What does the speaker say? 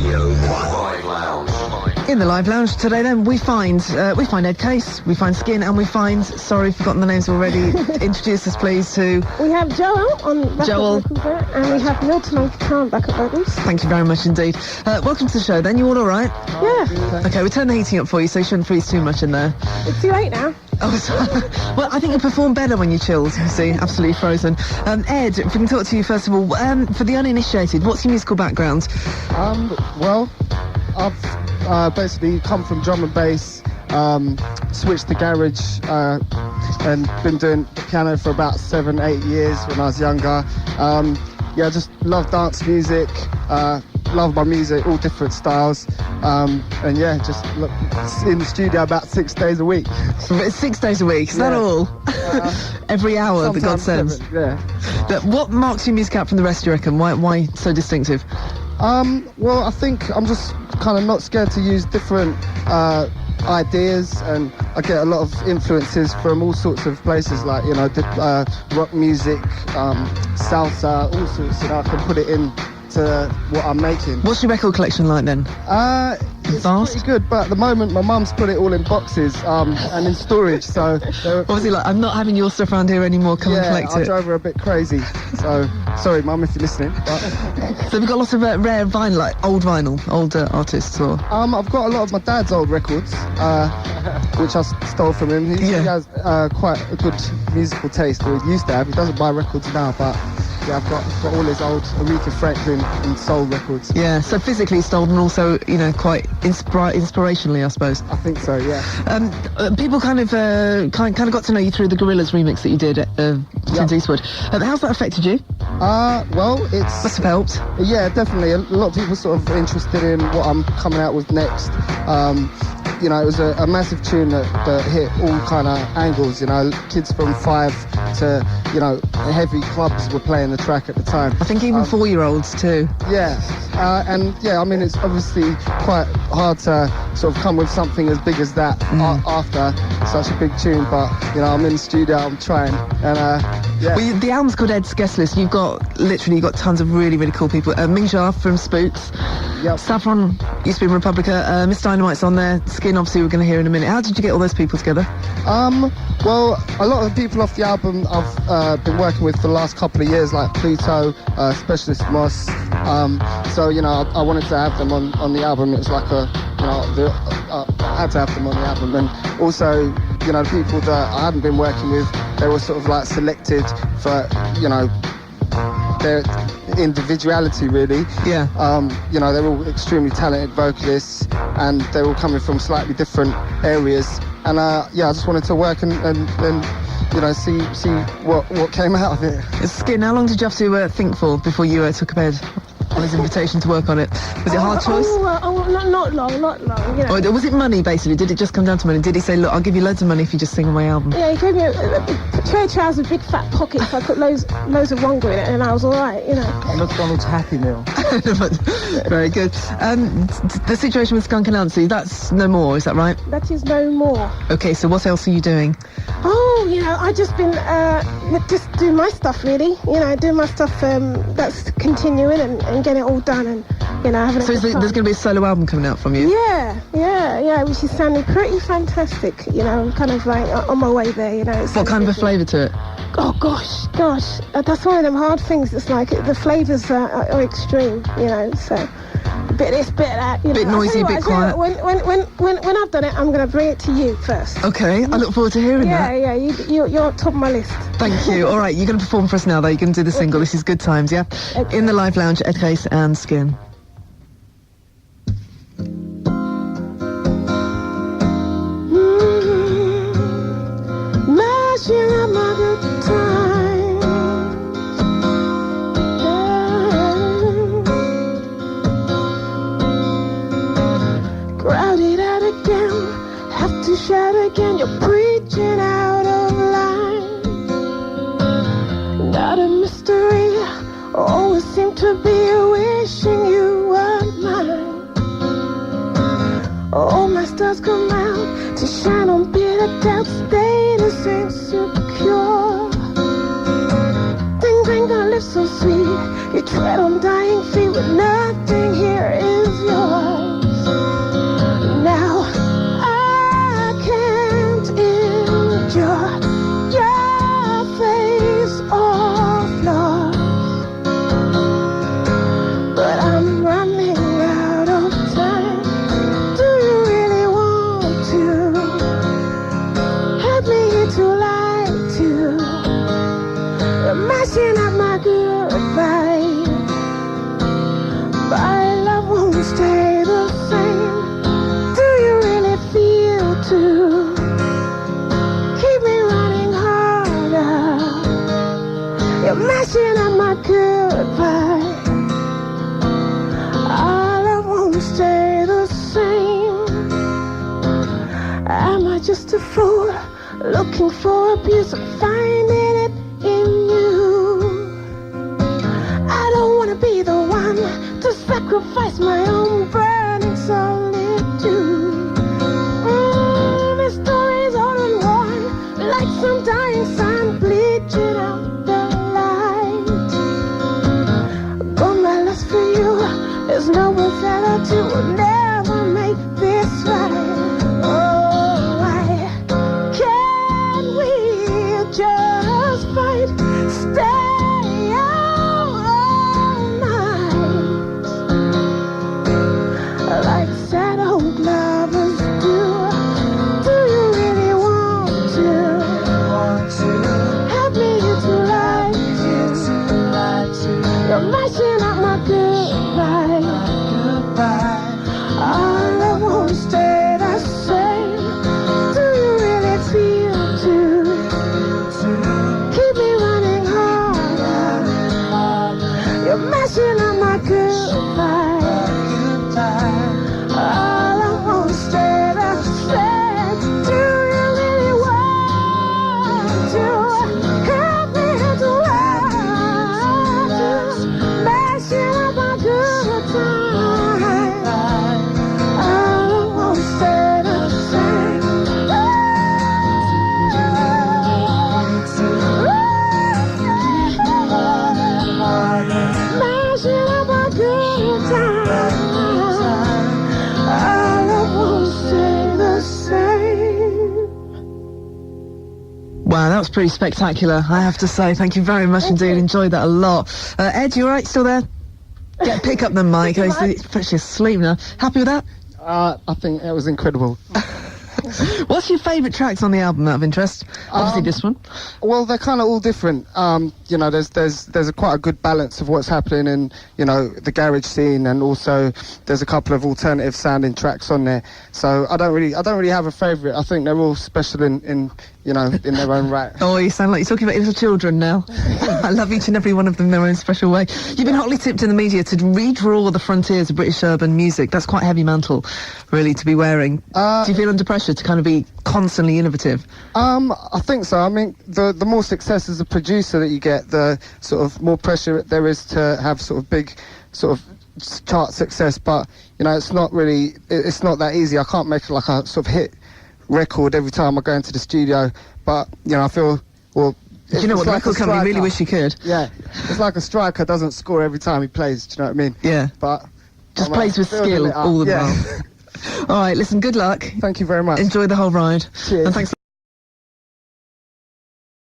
Radio Live Lounge. In the Live Lounge today, then, we find Ed Case, we find Skin, and we find, sorry, I've forgotten the names already. Introduce us, please, to... We have Joel on backup vocals, and we have Milton on guitar and backup vocals. Thank you very much indeed. Welcome to the show, then. You all right? Yeah. Okay, we turn the heating up for you, so you shouldn't freeze too much in there. It's too late now. Oh, well, I think you perform better when you're chilled, you see, absolutely frozen. Ed, if we can talk to you first of all, for the uninitiated, what's your musical background? Well, I've basically come from drum and bass, switched to garage, and been doing piano for about 7-8 years when I was younger. Yeah, just love dance music, love my music, all different styles, and yeah, just in the studio about 6 days a week. 6 days a week, is that all? Every hour that God sends? 7, yeah. But what marks your music out from the rest, you reckon? Why so distinctive? Well, I think I'm just kind of not scared to use different ideas, and I get a lot of influences from all sorts of places, like, you know, rock music, salsa, all sorts, and I can put it in to what I'm making. What's your record collection like then? It's Vast? pretty good, but at the moment my mum's put it all in boxes and in storage, so Obviously, like, I'm not having your stuff around here anymore, come and collect I it. drove her a bit crazy, so sorry mum if you're listening. But So we've got lots of rare vinyl, like old vinyl, older artists, or... I've got a lot of my dad's old records, which I stole from him. He has quite a good musical taste, or he used to have. He doesn't buy records now, but yeah, I've got all his old Aretha Franklin and soul records. Yeah, so physically stolen, and also, you know, quite inspirationally, I suppose. I think so, yeah. People kind of got to know you through the Gorillaz remix that you did at Clint Eastwood. How's that affected you? Well, it's... Must have helped. Yeah, definitely. A lot of people sort of interested in what I'm coming out with next. You know, it was a massive tune that hit all kind of angles, you know, kids from 5 to, you know, heavy clubs were playing the track at the time. I think even 4-year-olds too. Yeah, and yeah, I mean, it's obviously quite hard to sort of come with something as big as that after such a big tune, but, you know, I'm in the studio, I'm trying, and yeah. Well, the album's called Ed's Guest List. You've got tons of really, really cool people. Mingja from Spooks. Yep. Saffron used to be in Republica. Miss Dynamite's on there. Skin, obviously, we're going to hear in a minute. How did you get all those people together? Well, a lot of the people off the album I've been working with for the last couple of years, like Pluto, Specialist Moss. So, you know, I wanted to have them on the album. It was like I had to have them on the album. And also, you know, the people that I hadn't been working with, they were sort of like selected for, you know, their individuality, really. Yeah. You know, they're all extremely talented vocalists, and they're all coming from slightly different areas. And yeah, I just wanted to work and you know, see what came out of it. Skin, how long did you have to think for before you took up Ed on his invitation to work on it? Was it a hard choice? Not long, you know. Or was it money, basically? Did it just come down to money? Did he say, look, I'll give you loads of money if you just sing on my album? Yeah, he gave me a tray of trousers with big fat pockets. I put loads of Wonga in it, and I was all right, you know. A McDonald's Happy Meal. Very good. The situation with Skunk Anansi, that's no more, is that right? That is no more. Okay, so what else are you doing? Oh, you know, I just been just doing my stuff, really. You know, doing my stuff that's continuing and getting it all done, and, you know, having a good time. There's going to be a solo album coming out from you? Yeah, which is sounding pretty fantastic, you know. I'm kind of like on my way there, you know. What kind of a flavour to it? Oh, gosh, that's one of them hard things. It's like the flavours are extreme, you know, so a bit of this, bit of that, you know. Bit noisy, bit quiet. When I've done it, I'm going to bring it to you first. Okay, I look forward to hearing that. Yeah, you're on top of my list. Thank you. All right, you're going to perform for us now, though. You're going to do the single. This is Good Times, yeah? Okay. In the Live Lounge, Ed Case and Skin. Mashing up my good times. Crowded out again, have to shout again. You're preaching out of line. Not a mystery, always seem to be wishing you were mine. All my stars come out to shine on bitter doubts. Status ain't secure. Things ain't gonna live so sweet. You tread on dying feet with nothing here is yours. My love won't stay the same. Do you really feel to keep me running harder? You're messing up my goodbye. Our love won't stay the same. Am I just a fool looking for abuse and finding it in you? I don't want to be the one to sacrifice my own burning solitude. This story's all in one, like some dying sun bleaching out the light. Got my lust for you, there's no one better to will never make this right. Oh, why can't we just fight? Stay out all night like sad old lovers do. Do you really want to have me to lie to? You're messing up my goodbye. Our love won't stay the same. Do you really feel to keep me running harder? You're messing up my goodbye. Our love won't stay the same. Do you really want to help me to lie to? Messing up my good time. Our love won't stay the same. Messing up my good time. Our love won't stay the same. Wow, that was pretty spectacular, I have to say. Thank you very much indeed. Enjoyed that a lot. Ed, you all right? Still there? Pick up the mic. He's actually asleep now. Happy with that? I think it was incredible. What's your favourite tracks on the album, out of interest? Obviously this one. Well, they're kind of all different. You know, there's a quite a good balance of what's happening in, you know, the garage scene, and also there's a couple of alternative sounding tracks on there. So I don't really have a favourite. I think they're all special in you know, in their own right. Oh, you sound like you're talking about little children now. I love each and every one of them in their own special way. You've been hotly tipped in the media to redraw the frontiers of British urban music. That's quite a heavy mantle, really, to be wearing. Do you feel under pressure to kind of be constantly innovative? I think so. I mean, the more success as a producer that you get, the sort of more pressure there is to have sort of big sort of chart success. But, you know, it's not that easy. I can't make like a sort of hit record every time I go into the studio. But, you know, I feel, well... Do you know what, the record company really wish you could? Yeah, it's like a striker doesn't score every time he plays, do you know what I mean? Yeah. But... Just plays with skill all the while. All right, listen, good luck. Thank you very much. Enjoy the whole ride. Cheers. And thanks